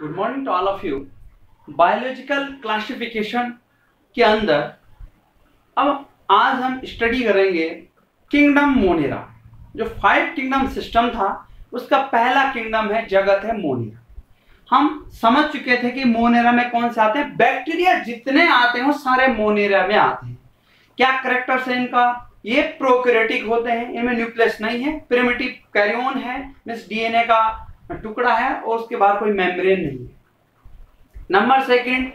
Good morning to all of you. Biological classification के अंदर अब आज हम स्टडी करेंगे किंगडम मोनेरा। जो 5 किंगडम सिस्टम था उसका पहला किंगडम है जगत है मोनेरा। हम समझ चुके थे कि मोनेरा में कौन से आते हैं, बैक्टीरिया जितने आते हैं वो सारे मोनेरा में आते हैं। क्या कैरेक्टर्स है इनका, ये प्रोकैरियोटिक होते हैं, इनमें न्यूक्लियस नहीं है, प्रिमिटिव कैरियोन है, मींस डीएनए का टुकड़ा है और उसके बाद कोई मेम्ब्रेन नहीं है। नंबर सेकंड,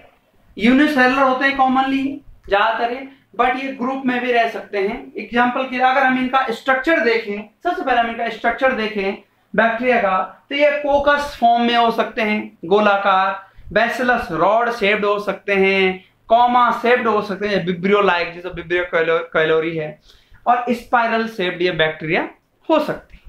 यूनिसेलुलर होते हैं कॉमनली ज्यादातर, बट ये ग्रुप में भी रह सकते हैं। एग्जांपल के लिए अगर हम इनका स्ट्रक्चर देखें, सबसे पहले हम इनका स्ट्रक्चर देखें बैक्टीरिया का, तो ये कोकस फॉर्म में हो सकते हैं, गोलाकार, बैसिलस रॉड शेप्ड हो सकते हैं, कॉमा शेप्ड हो सकते हैं, विब्रियो लाइक जैसे विब्रियो कैलोरी है, और स्पाइरल शेप्ड ये बैक्टीरिया हो सकते हैं।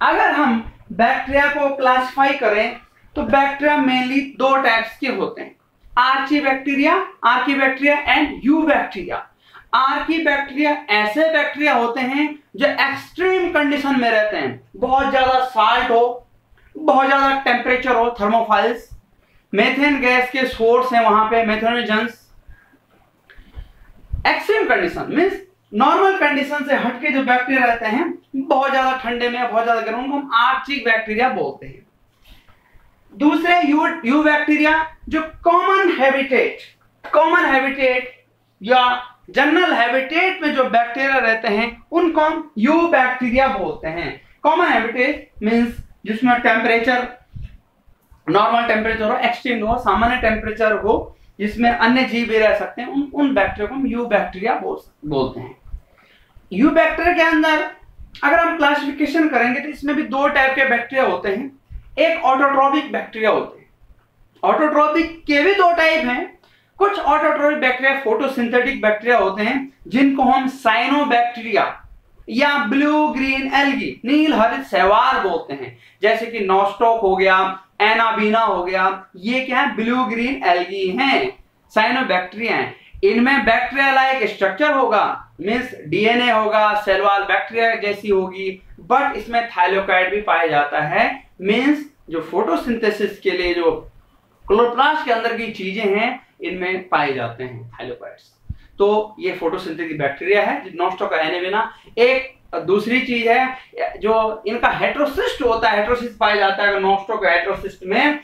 अगर हम बैक्टीरिया को क्लासिफाई करें तो बैक्टीरिया मेनली 2 टाइप्स के होते हैं, आर्कीबैक्टीरिया एंड यूबैक्टीरिया। आर्कीबैक्टीरिया ऐसे बैक्टीरिया होते हैं जो एक्सट्रीम कंडीशन में रहते हैं, बहुत ज्यादा साल्ट हो, बहुत ज्यादा टेम्परेचर हो, थर्मोफाइल्स, मेथेन गैस के सोर्स हैं वहां पे, methanogens. Extreme condition means normal condition से हटके जो बैक्टीरिया रहते हैं, बहुत ज्यादा ठंडे में, बहुत ज्यादा गर्म, उनको हम आर्चिक बैक्टीरिया बोलते हैं। दूसरे यू बैक्टीरिया जो कॉमन हैबिटेट या जनरल हैबिटेट में जो बैक्टीरिया रहते हैं उनको हम यू बैक्टीरिया बोलते हैं। कॉमन हैबिटेट मींस जिसमें टेम्परेचर नॉर्मल टेम्परेचर हो, एक्सट्रीम हो, सामान्य टेम्परेचर हो, जिसमें अन्य जीव भी रह सकते हैं, उन बैक्टीरिया को हम यू बैक्टीरिया बोलते हैं। यू बैक्टीरिया के अंदर अगर हम क्लासिफिकेशन करेंगे तो इसमें भी 2 टाइप के बैक्टीरिया होते हैं। एक ऑटोट्रोपिक बैक्टीरिया होते हैं। ऑटोट्रोपिक के भी 2 टाइप हैं। कुछ ऑटोट्रोपिक बैक्टीरिया फोटोसिंथेटिक बैक्टीरिया होते हैं जिनको हम साइनोबैक्टीरिया या ब्लू ग्रीन एल्गी, नील हरित शैवाल बोलते हैं, जैसे कि नॉस्टॉक हो गया, एनाबीना हो गया, ये क्या है, ब्लू ग्रीन एल्गी हैं, साइनोबैक्टीरिया हैं। इनमें बैक्टीरिया लाइक स्ट्रक्चर होगा, मींस डीएनए होगा, सेल वॉल बैक्टीरिया जैसी होगी, बट इसमें थाइलोकाइड भी पाया जाता है, मींस जो फोटोसिंथेसिस के लिए जो क्लोरोप्लास्ट के अंदर की चीजें हैं इनमें पाए जाते हैं थाइलोकाइड्स। तो ये फोटोसिंथेटिक बैक्टीरिया है, नॉस्टॉक एनाबीना। एक दूसरी चीज है जो इनका हेटेरोसिस्ट होता है, हेटेरोसिस्ट पाया जाता है नॉस्टॉक हेटेरोसिस्ट में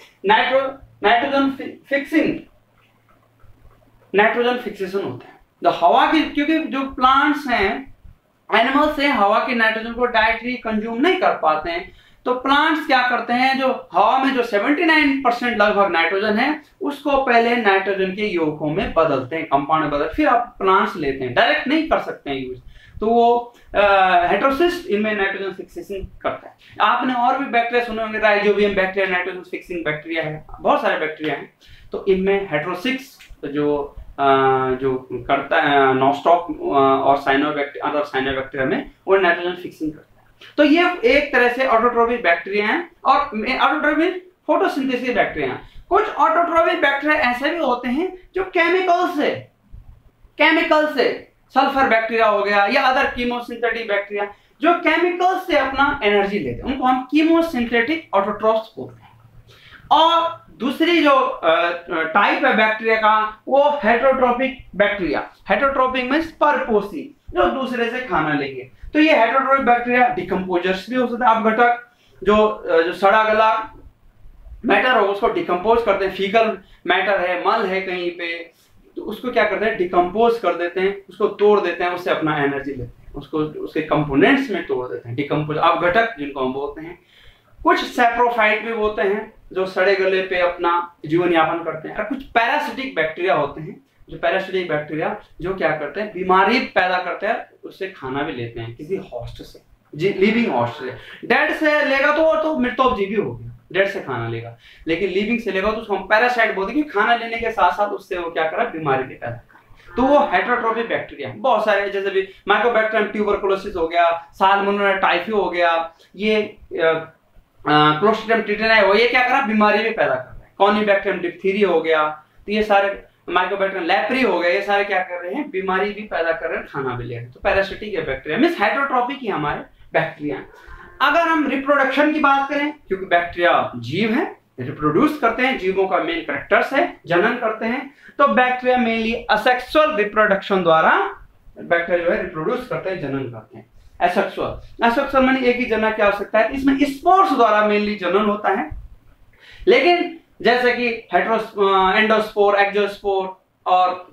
नाइट्रोजन फिक्सेशन होता है। तो हवा की, क्योंकि जो प्लांट्स हैं, एनिमल्स हैं, हवा की नाइट्रोजन को डायरेक्टली कंज्यूम नहीं कर पाते हैं, तो प्लांट्स क्या करते हैं, जो हवा में जो 79% लगभग नाइट्रोजन है उसको पहले नाइट्रोजन के यौगिकों में बदलते हैं, कंपाउंड में बदल, फिर आप प्लांट्स लेते हैं, डायरेक्ट नहीं कर सकते हैं यूज। तो वो हेटेरोसिस्ट इनमें नाइट्रोजन फिक्सेशन करता है। आपने और भी बैक्टीरिया सुने होंगे, rhizobium bacteria nitrogen fixing bacteria है, बहुत सारे बैक्टीरिया हैं। तो इनमें हेटेरोसिस्ट जो करता है नॉस्टॉक और साइनोबैक्टीरिया में वो नाइट्रोजन फिक्सिंग करता है। तो ये एक तरह से ऑटोट्रोपिक बैक्टीरिया हैं और ऑटोट्रोपिक फोटोसिंथेसिस बैक्टीरिया हैं। कुछ ऑटोट्रोपिक बैक्टीरिया ऐसे भी होते हैं जो केमिकल से सल्फर बैक्टीरिया हो गया या अदर कीमोसिंथेटिक बैक्टीरिया जो केमिकल से अपना एनर्जी लेते हैं, उनको हम कीमोसिंथेटिक ऑटोट्रोफ्स बोलते हैं। और दूसरी जो टाइप है बैक्टीरिया का वो हेटेरोट्रोपिक बैक्टीरिया। हेटेरोट्रोपिक मींस परपोषी, जो दूसरे से खाना लेंगे। तो ये हेटेरोट्रोपिक बैक्टीरिया डिकम्पोजर्स भी हो सकते हैं। अपघटक जो सड़ा गला मैटर हो उसको डिकम्पोज करते हैं, फीकल मैटर है, मल है कहीं पे, तो उसको क्या करते हैं, डिकम्पोज कर देते हैं, उसको तोड़ देते हैं, उससे अपना एनर्जी लेते हैं, उसको उसके कंपोनेंट्स में तोड़ देते हैं, डिकम्पोज, अपघटक जिनको हम बोलते हैं। कुछ सैप्रोफाइट भी होते हैं जो सड़े गले पे अपना जीवन यापन करते हैं। और कुछ पैरासिटिक बैक्टीरिया होते हैं जो पैरासिटिक बैक्टीरिया जो क्या करते हैं, बीमारी पैदा करते हैं, उससे खाना भी लेते हैं किसी होस्ट से, लिविंग होस्ट से। डेड से लेगा तो मृतोपजीवी हो गया, डेड से खाना लेगा, लेकिन लिविंग से लेगा तो उसको हम पैरासाइट बोलते हैं कि खाना लेने के साथ साथ उससे वो क्या करा, बीमारी भी पैदा करा। तो वो हेटेरोट्रोपिक बैक्टीरिया बहुत सारे, जैसे भी माइकोबैक्टीरियम ट्यूबरकुलोसिस हो गया, साल्मोनेला टाइफी हो गया, ये क्लोस्ट्रिडियम टिटेनाई हो, ये क्या करा, बीमारी भी पैदा कर रहा है। कॉनिबैक्टीरियम डिप्थीरिया हो गया, तो ये सारे माइकोबैक्टीरियम लेप्री हो गया, ये सारे क्या कर रहे हैं, बीमारी भी पैदा कर रहे हैं, खाना भी ले रहे हैं। तो पैरासिटिक है बैक्टीरिया, मींस हेटेरोट्रोपिक ही हमारे बैक्टीरिया। अगर हम रिप्रोडक्शन की बात करें, क्योंकि बैक्टीरिया जीव है, रिप्रोड्यूस करते हैं, जीवों का मेन कैरेक्टर्स है, जनन करते हैं। तो बैक्टीरिया मेनली असेक्सुअल रिप्रोडक्शन द्वारा बैक्टीरिया जो है रिप्रोड्यूस करते हैं, जनन करते हैं। एसेक्सुअल माने एक ही जनन की आवश्यकता है, इसमें स्पोर्स द्वारा मेनली जनन होता है। लेकिन जैसे कि एंडोस्पोर, एक्सोस्पोर और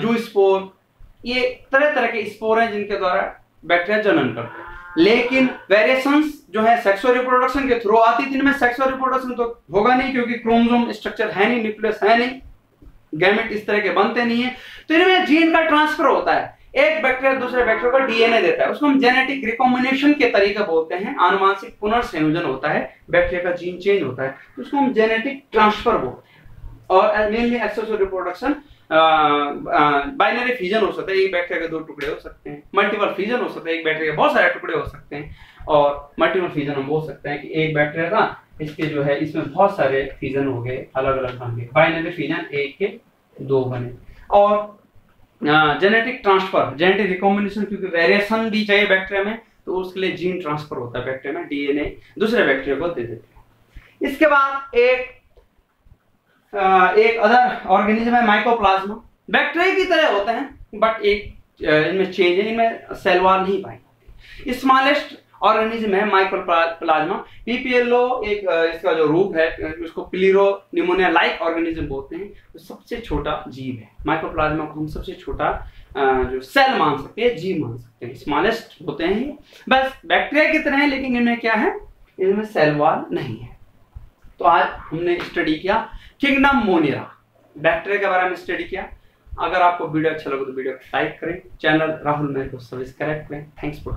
जूस्पोर, ये तरह तरह के स्पोर हैं जिनके द्वारा बैक्टीरिया जनन करते हैं। लेकिन वेरिएशंस जो है सेक्सुअल रिप्रोडक्शन के थ्रू आती थी, इनमें सेक्सुअल रिप्रोडक्शन तो होगा नहीं क्योंकि क्रोमोसोम स्ट्रक्चर है नहीं, न्यूक्लियस है नहीं, गैमेट इस तरह के बनते नहीं है। तो इनमें जीन का ट्रांसफर होता है, एक बैक्टीरिया दूसरे बैक्टीरिया को डीएनए देता है, उसको हम जेनेटिक रिकॉम्बिनेशन के तरीके बोलते हैं। आनुवांशिक पुनर्संयोजन होता है, बैक्टीरिया का जीन चेंज होता है, तो उसको हम जेनेटिक ट्रांसफर बोलते हैं। और मेनली एक्सेसुअल रिप्रोडक्शन बाइनरी फ्यूजन हो सकता है, एक बैक्टीरिया के 2 टुकड़े हो सकते हैं। मल्टीपल फ्यूजन हो सकता है, एक बैक्टीरिया के बहुत सारे टुकड़े हो सकते हैं। और मल्टीपल फ्यूजन हम बोल सकते हैं कि एक बैक्टीरिया था, इसके जो है इसमें बहुत सारे फ्यूजन हो गए, अलग अलग बन गए। बाइनरी फ्यूजन 1 के 2 बने। और जेनेटिक ट्रांसफर, जेनेटिक रिकॉम्बिनेशन, क्योंकि वेरिएशन भी चाहिए बैक्टीरिया में, तो उसके लिए जीन ट्रांसफर होता है बैक्टीरिया में, डीएनए दूसरे बैक्टीरिया को दे देते हैं। इसके बाद एक अदर ऑर्गेनिज्म है माइकोप्लाज्मा। बैक्टीरिया की तरह होते हैं बट एक इनमें चेंज है, इनमें सेल वॉल नहीं पाई जाती। स्मॉलेस्ट ऑर्गेनिज्म है माइकोप्लाज्मा। पीपीएलओ एक इसका जो रूप है, उसको प्लीरो निमोनिया लाइक ऑर्गेनिज्म बोलते हैं। तो सबसे छोटा जीव है माइकोप्लाज्मा को, हम सबसे छोटा जो सेल मान सकते हैं, जीव मान सकते हैं। स्मॉलेस्ट होते हैं, बस बैक्टीरिया की तरह है, लेकिन इनमें क्या है, इनमें सेल वॉल नहीं है। तो आज हमने स्टडी किया किंगडम मोनिरा, बैक्टीरिया के बारे में स्टडी किया। अगर आपको वीडियो अच्छा लगे तो वीडियो को लाइक करें, चैनल राहुल मेहर को सब्सक्राइब करें। Thanks for